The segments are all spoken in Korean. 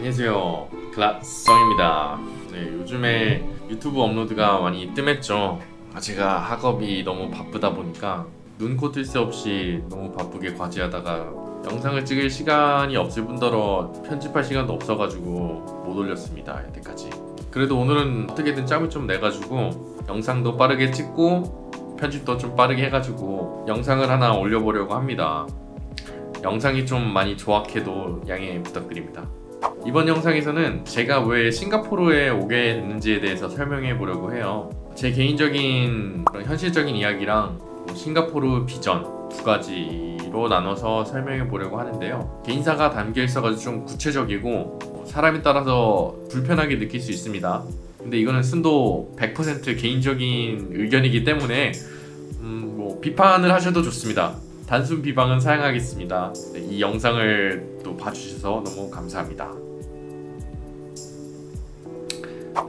안녕하세요, 글라성입니다. 네, 요즘에 유튜브 업로드가 많이 뜸했죠. 제가 학업이 너무 바쁘다 보니까 눈코 뜰 새 없이 너무 바쁘게 과제하다가 영상을 찍을 시간이 없을 뿐더러 편집할 시간도 없어가지고 못 올렸습니다, 여태까지. 그래도 오늘은 어떻게든 짬을 좀 내가지고 영상도 빠르게 찍고 편집도 좀 빠르게 해가지고 영상을 하나 올려보려고 합니다. 영상이 좀 많이 조악해도 양해 부탁드립니다. 이번 영상에서는 제가 왜 싱가포르에 오게 됐는지에 대해서 설명해 보려고 해요. 제 개인적인 그런 현실적인 이야기랑 싱가포르 비전 두 가지로 나눠서 설명해 보려고 하는데요. 개인사가 담겨 있어가지고 좀 구체적이고 사람에 따라서 불편하게 느낄 수 있습니다. 근데 이거는 순도 100% 개인적인 의견이기 때문에 비판을 하셔도 좋습니다. 단순 비방은 사양하겠습니다. 네, 이 영상을 또 봐주셔서 너무 감사합니다.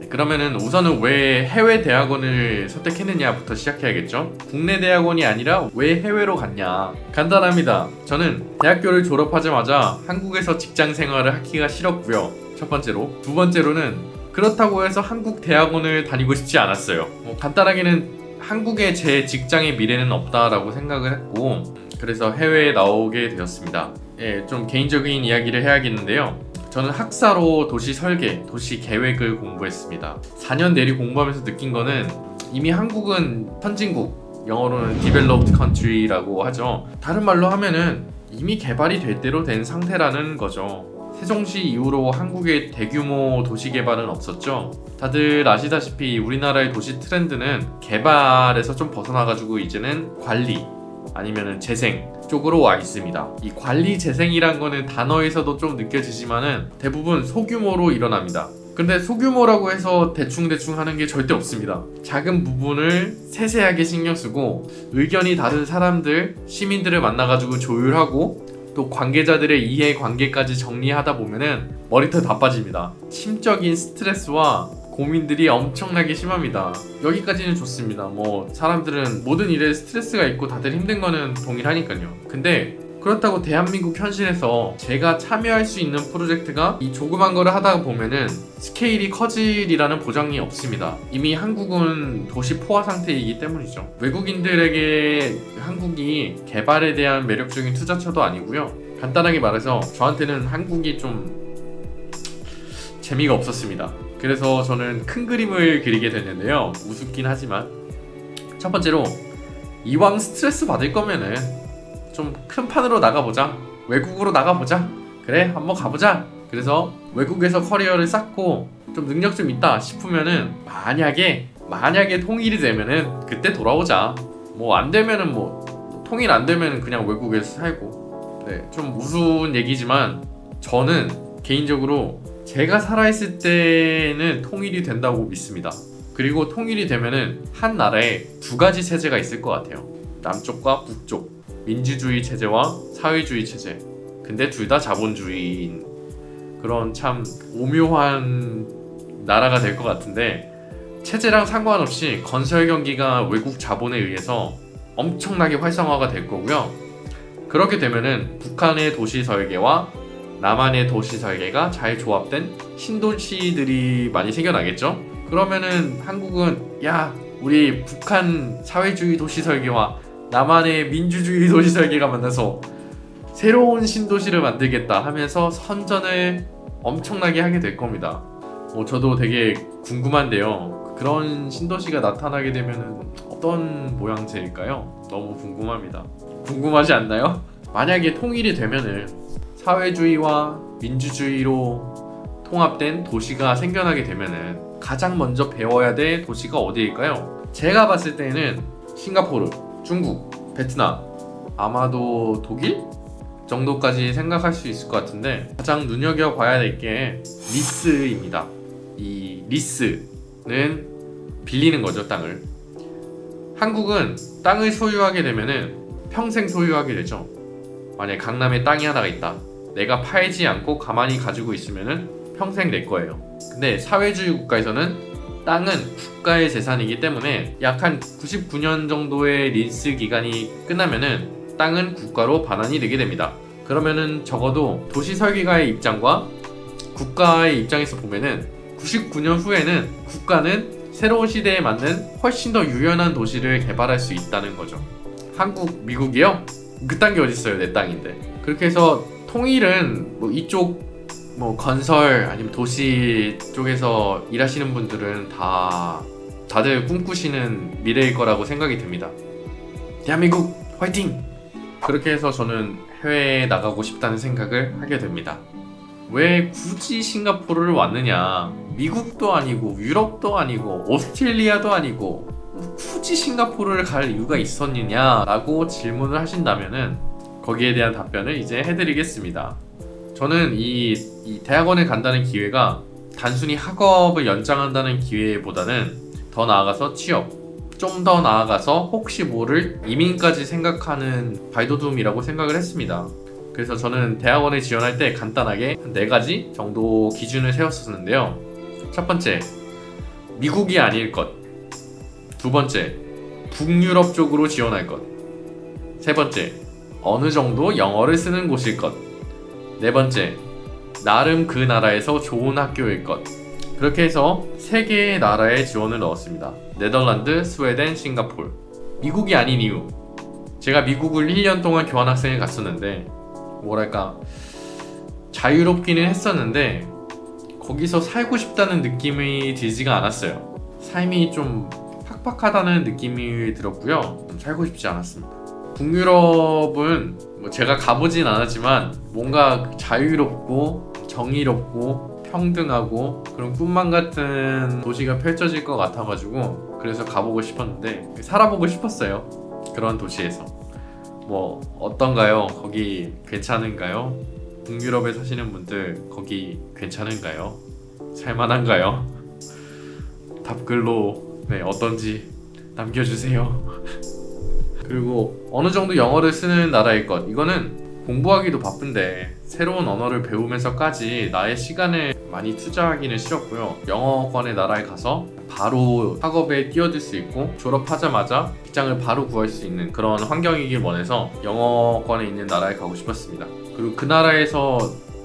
네, 그러면은 우선은 왜 해외 대학원을 선택했느냐부터 시작해야겠죠? 국내 대학원이 아니라 왜 해외로 갔냐? 간단합니다. 저는 대학교를 졸업하자마자 한국에서 직장 생활을 하기가 싫었고요. 첫 번째로. 두 번째로는 그렇다고 해서 한국 대학원을 다니고 싶지 않았어요. 간단하게는 한국에 제 직장의 미래는 없다라고 생각을 했고, 그래서 해외에 나오게 되었습니다. 예, 좀 개인적인 이야기를 해야겠는데요. 저는 학사로 도시 설계, 도시 계획을 공부했습니다. 4년 내리 공부하면서 느낀 거는 이미 한국은 선진국, 영어로는 developed country라고 하죠. 다른 말로 하면은 이미 개발이 될 대로 된 상태라는 거죠. 세종시 이후로 한국의 대규모 도시 개발은 없었죠. 다들 아시다시피 우리나라의 도시 트렌드는 개발에서 좀 벗어나가지고 이제는 관리 아니면은 재생 쪽으로 와 있습니다. 이 관리 재생이란 거는 단어에서도 좀 느껴지지만은 대부분 소규모로 일어납니다. 근데 소규모라고 해서 대충 하는 게 절대 없습니다. 작은 부분을 세세하게 신경 쓰고 의견이 다른 사람들, 시민들을 만나가지고 조율하고 또 관계자들의 이해관계까지 정리하다 보면은 머리털 다 빠집니다. 심적인 스트레스와 고민들이 엄청나게 심합니다. 여기까지는 좋습니다. 사람들은 모든 일에 스트레스가 있고 다들 힘든 거는 동일하니까요. 근데 그렇다고 대한민국 현실에서 제가 참여할 수 있는 프로젝트가 이 조그만 거를 하다 보면은 스케일이 커질이라는 보장이 없습니다. 이미 한국은 도시 포화 상태이기 때문이죠. 외국인들에게 한국이 개발에 대한 매력적인 투자처도 아니고요. 간단하게 말해서 저한테는 한국이 좀 재미가 없었습니다. 그래서 저는 큰 그림을 그리게 됐는데요. 우습긴 하지만 첫 번째로 이왕 스트레스 받을 거면은 좀 큰 판으로 나가보자. 외국으로 나가보자. 그래, 한번 가보자. 그래서 외국에서 커리어를 쌓고 좀 능력 좀 있다 싶으면은 만약에 통일이 되면은 그때 돌아오자. 안 되면은 통일 안 되면은 그냥 외국에서 살고. 네, 좀 우스운 얘기지만 저는 개인적으로 제가 살아있을 때는 통일이 된다고 믿습니다. 그리고 통일이 되면은 한 나라에 두 가지 체제가 있을 것 같아요. 남쪽과 북쪽. 민주주의 체제와 사회주의 체제. 근데 둘 다 자본주의인 그런 참 오묘한 나라가 될 것 같은데, 체제랑 상관없이 건설 경기가 외국 자본에 의해서 엄청나게 활성화가 될 거고요. 그렇게 되면은 북한의 도시 설계와 남한의 도시 설계가 잘 조합된 신도시들이 많이 생겨나겠죠. 그러면은 한국은 우리 북한 사회주의 도시 설계와 남한의 민주주의 도시 설계가 만나서 새로운 신도시를 만들겠다 하면서 선전을 엄청나게 하게 될 겁니다. 저도 되게 궁금한데요. 그런 신도시가 나타나게 되면은 어떤 모양새일까요? 너무 궁금합니다. 궁금하지 않나요? 만약에 통일이 되면은 사회주의와 민주주의로 통합된 도시가 생겨나게 되면은 가장 먼저 배워야 될 도시가 어디일까요? 제가 봤을 때는 싱가포르, 중국, 베트남, 아마도 독일 정도까지 생각할 수 있을 것 같은데, 가장 눈여겨봐야 될 게 리스입니다. 이 리스는 빌리는 거죠, 땅을. 한국은 땅을 소유하게 되면은 평생 소유하게 되죠. 만약에 강남에 땅이 하나가 있다. 내가 팔지 않고 가만히 가지고 있으면은 평생 내 거예요. 근데 사회주의 국가에서는 땅은 국가의 재산이기 때문에 약 한 99년 정도의 리스 기간이 끝나면은 땅은 국가로 반환이 되게 됩니다. 그러면은 적어도 도시 설계가의 입장과 국가의 입장에서 보면은 99년 후에는 국가는 새로운 시대에 맞는 훨씬 더 유연한 도시를 개발할 수 있다는 거죠. 한국, 미국이요? 그딴 게 어딨어요. 내 땅인데. 그렇게 해서 통일은 뭐 이쪽 뭐 건설 아니면 도시 쪽에서 일하시는 분들은 다들 꿈꾸시는 미래일 거라고 생각이 듭니다. 대한민국 화이팅! 그렇게 해서 저는 해외에 나가고 싶다는 생각을 하게 됩니다. 왜 굳이 싱가포르를 왔느냐? 미국도 아니고 유럽도 아니고 오스트레일리아도 아니고 굳이 싱가포르를 갈 이유가 있었느냐라고 질문을 하신다면은 거기에 대한 답변을 이제 해드리겠습니다. 저는 이 대학원에 간다는 기회가 단순히 학업을 연장한다는 기회보다는 더 나아가서 취업, 좀 더 나아가서 혹시 모를 이민까지 생각하는 발돋움이라고 생각을 했습니다. 그래서 저는 대학원에 지원할 때 간단하게 한 4가지 정도 기준을 세웠었는데요. 첫 번째, 미국이 아닐 것. 두 번째, 북유럽 쪽으로 지원할 것. 세 번째, 어느 정도 영어를 쓰는 곳일 것. 네 번째, 나름 그 나라에서 좋은 학교일 것. 그렇게 해서 3개의 나라에 지원을 넣었습니다. 네덜란드, 스웨덴, 싱가포르. 미국이 아닌 이유. 제가 미국을 1년 동안 교환학생을 갔었는데 뭐랄까 자유롭기는 했었는데 거기서 살고 싶다는 느낌이 들지가 않았어요. 삶이 좀 팍팍하다는 느낌이 들었고요. 좀 살고 싶지 않았습니다. 북유럽은 뭐 제가 가보진 않았지만 뭔가 자유롭고 정의롭고 평등하고 그런 꿈만 같은 도시가 펼쳐질 것 같아가지고 그래서 가보고 싶었는데 살아보고 싶었어요. 그런 도시에서. 뭐 어떤가요? 거기 괜찮은가요? 북유럽에 사시는 분들 거기 괜찮은가요? 살만한가요? 답글로 어떤지 남겨주세요. 그리고 어느 정도 영어를 쓰는 나라일 것. 이거는 공부하기도 바쁜데 새로운 언어를 배우면서까지 나의 시간을 많이 투자하기는 싫었고요. 영어권의 나라에 가서 바로 학업에 뛰어들 수 있고 졸업하자마자 직장을 바로 구할 수 있는 그런 환경이길 원해서 영어권에 있는 나라에 가고 싶었습니다. 그리고 그 나라에서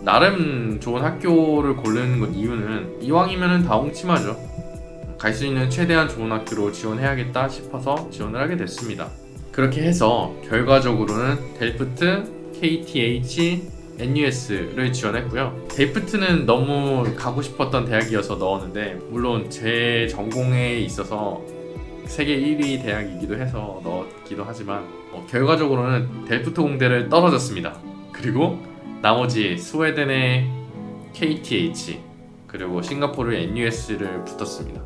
나름 좋은 학교를 고르는 이유는 이왕이면 다 옹치마죠. 갈 수 있는 최대한 좋은 학교로 지원해야겠다 싶어서 지원을 하게 됐습니다. 그렇게 해서 결과적으로는 델프트, KTH, NUS를 지원했고요. 델프트는 너무 가고 싶었던 대학이어서 넣었는데 물론 제 전공에 있어서 세계 1위 대학이기도 해서 넣었기도 하지만 결과적으로는 델프트 공대를 떨어졌습니다. 그리고 나머지 스웨덴의 KTH 그리고 싱가포르의 NUS를 붙었습니다.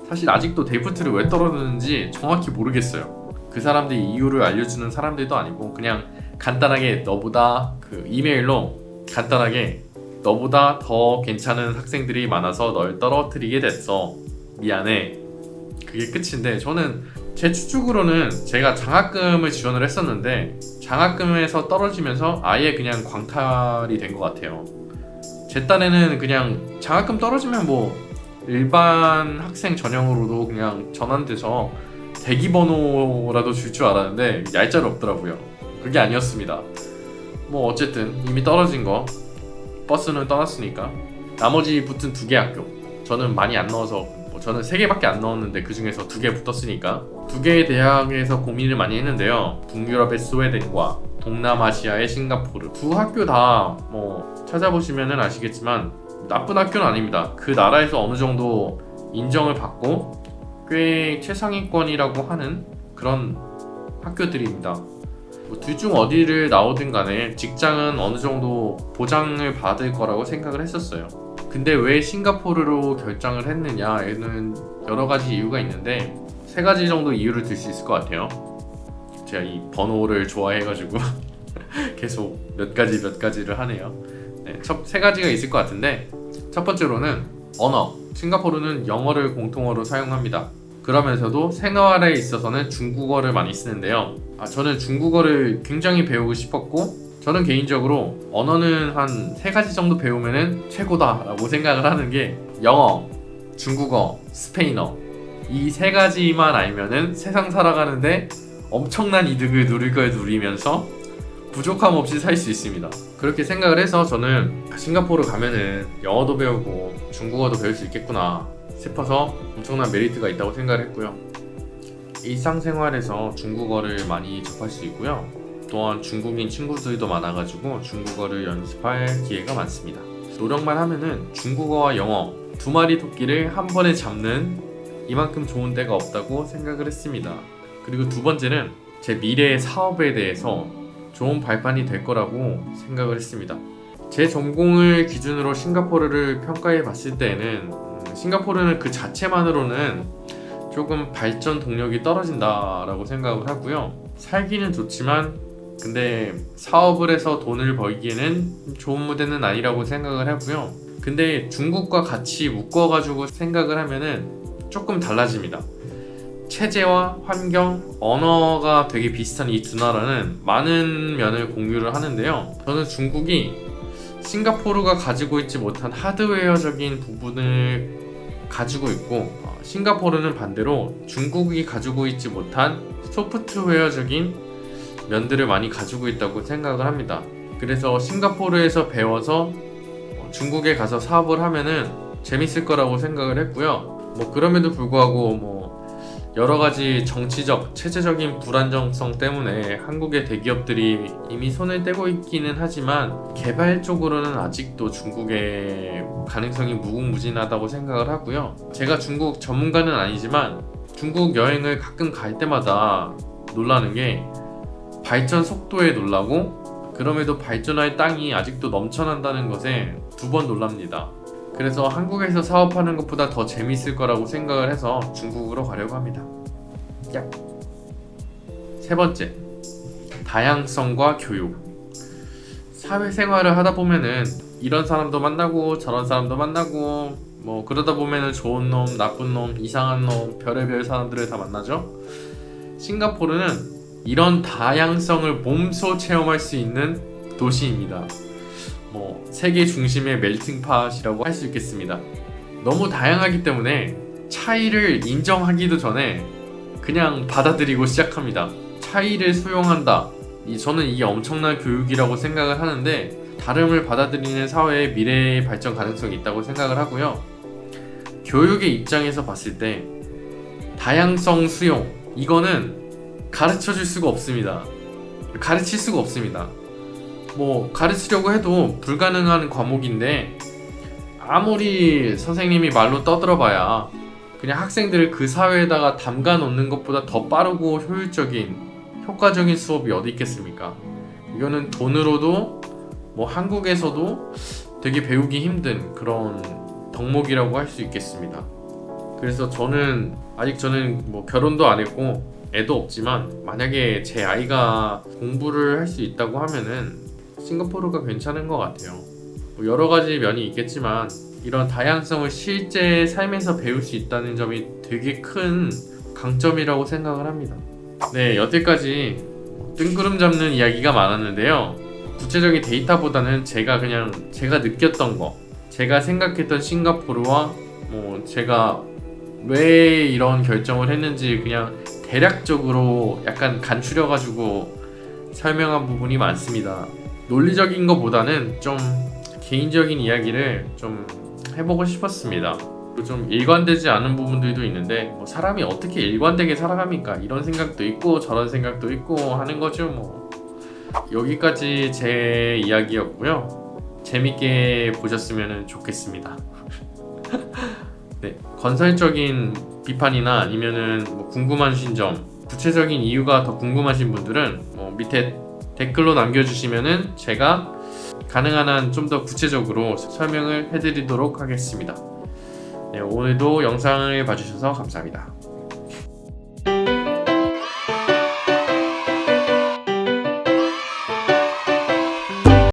사실 아직도 델프트를 왜 떨어졌는지 정확히 모르겠어요. 그 사람들이 이유를 알려주는 사람들도 아니고 그냥 간단하게 너보다 그 이메일로 간단하게 너보다 더 괜찮은 학생들이 많아서 널 떨어뜨리게 됐어. 미안해. 그게 끝인데 저는 제 추측으로는 제가 장학금을 지원을 했었는데 장학금에서 떨어지면서 아예 그냥 광탈이 된 것 같아요. 제 딴에는 그냥 장학금 떨어지면 뭐 일반 학생 전형으로도 그냥 전환돼서 대기번호라도 줄 줄 알았는데 얄짤 없더라고요. 그게 아니었습니다. 뭐 어쨌든 이미 떨어진 거 버스는 떠났으니까 나머지 붙은 2개 학교 저는 많이 안 넣어서 저는 3개밖에 안 넣었는데 그 중에서 2개 붙었으니까 2개의 대학에서 고민을 많이 했는데요. 북유럽의 스웨덴과 동남아시아의 싱가포르 2 학교 다 뭐 찾아보시면은 아시겠지만 나쁜 학교는 아닙니다. 그 나라에서 어느 정도 인정을 받고 꽤 최상위권이라고 하는 그런 학교들입니다. 둘 중 어디를 나오든 간에 직장은 어느 정도 보장을 받을 거라고 생각을 했었어요. 근데 왜 싱가포르로 결정을 했느냐에는 여러 가지 이유가 있는데 3가지 정도 이유를 들 수 있을 것 같아요. 제가 이 번호를 좋아해가지고 계속 몇 가지를 하네요. 3가지가 있을 것 같은데 첫 번째로는 언어. 싱가포르는 영어를 공통어로 사용합니다. 그러면서도 생활에 있어서는 중국어를 많이 쓰는데요. 저는 중국어를 굉장히 배우고 싶었고 저는 개인적으로 언어는 한 3가지 정도 배우면 최고다라고 생각을 하는 게 영어, 중국어, 스페인어 이 3가지만 알면은 세상 살아가는데 엄청난 이득을 누릴 걸 누리면서 부족함 없이 살 수 있습니다. 그렇게 생각을 해서 저는 싱가포르 가면은 영어도 배우고 중국어도 배울 수 있겠구나 싶어서 엄청난 메리트가 있다고 생각을 했고요. 일상생활에서 중국어를 많이 접할 수 있고요. 또한 중국인 친구들도 많아가지고 중국어를 연습할 기회가 많습니다. 노력만 하면은 중국어와 영어 두 마리 토끼를 한 번에 잡는 이만큼 좋은 데가 없다고 생각을 했습니다. 그리고 두 번째는 제 미래의 사업에 대해서 좋은 발판이 될 거라고 생각을 했습니다. 제 전공을 기준으로 싱가포르를 평가해 봤을 때에는 싱가포르는 그 자체만으로는 조금 발전 동력이 떨어진다라고 생각을 하고요. 살기는 좋지만 근데 사업을 해서 돈을 벌기에는 좋은 무대는 아니라고 생각을 하고요. 근데 중국과 같이 묶어가지고 생각을 하면은 조금 달라집니다. 체제와 환경, 언어가 되게 비슷한 이 두 나라는 많은 면을 공유를 하는데요. 저는 중국이 싱가포르가 가지고 있지 못한 하드웨어적인 부분을 가지고 있고 싱가포르는 반대로 중국이 가지고 있지 못한 소프트웨어적인 면들을 많이 가지고 있다고 생각을 합니다. 그래서 싱가포르에서 배워서 중국에 가서 사업을 하면은 재밌을 거라고 생각을 했고요. 그럼에도 불구하고 여러 가지 정치적, 체제적인 불안정성 때문에 한국의 대기업들이 이미 손을 떼고 있기는 하지만 개발 쪽으로는 아직도 중국의 가능성이 무궁무진하다고 생각을 하고요. 제가 중국 전문가는 아니지만 중국 여행을 가끔 갈 때마다 놀라는 게 발전 속도에 놀라고 그럼에도 발전할 땅이 아직도 넘쳐난다는 것에 두 번 놀랍니다. 그래서 한국에서 사업하는 것보다 더 재밌을 거라고 생각을 해서 중국으로 가려고 합니다. 세 번째, 다양성과 교육. 사회생활을 하다 보면은 이런 사람도 만나고 저런 사람도 만나고 그러다 보면은 좋은 놈, 나쁜 놈, 이상한 놈, 별의별 사람들을 다 만나죠. 싱가포르는 이런 다양성을 몸소 체험할 수 있는 도시입니다. 세계 중심의 멜팅팟이라고 할 수 있겠습니다. 너무 다양하기 때문에 차이를 인정하기도 전에 그냥 받아들이고 시작합니다. 차이를 수용한다. 저는 이게 엄청난 교육이라고 생각을 하는데 다름을 받아들이는 사회의 미래의 발전 가능성이 있다고 생각을 하고요. 교육의 입장에서 봤을 때 다양성 수용 이거는 가르쳐줄 수가 없습니다. 가르칠 수가 없습니다. 가르치려고 해도 불가능한 과목인데 아무리 선생님이 말로 떠들어봐야 그냥 학생들을 그 사회에다가 담가 놓는 것보다 더 빠르고 효율적인 효과적인 수업이 어디 있겠습니까? 이거는 돈으로도 한국에서도 되게 배우기 힘든 그런 덕목이라고 할 수 있겠습니다. 그래서 저는 결혼도 안 했고 애도 없지만 만약에 제 아이가 공부를 할 수 있다고 하면은 싱가포르가 괜찮은 것 같아요. 여러 가지 면이 있겠지만 이런 다양성을 실제 삶에서 배울 수 있다는 점이 되게 큰 강점이라고 생각을 합니다. 네, 여태까지 뜬구름 잡는 이야기가 많았는데요. 구체적인 데이터보다는 제가 느꼈던 거, 제가 생각했던 싱가포르와 제가 왜 이런 결정을 했는지 그냥 대략적으로 약간 간추려가지고 설명한 부분이 많습니다. 논리적인 것보다는 좀 개인적인 이야기를 좀 해보고 싶었습니다. 좀 일관되지 않은 부분들도 있는데 사람이 어떻게 일관되게 살아갑니까? 이런 생각도 있고 저런 생각도 있고 하는 거죠. 여기까지 제 이야기였고요. 재밌게 보셨으면 좋겠습니다. 네, 건설적인 비판이나 아니면은 궁금하신 점, 구체적인 이유가 더 궁금하신 분들은 밑에 댓글로 남겨주시면은 제가 가능한 한 좀 더 구체적으로 설명을 해드리도록 하겠습니다. 네, 오늘도 영상을 봐주셔서 감사합니다.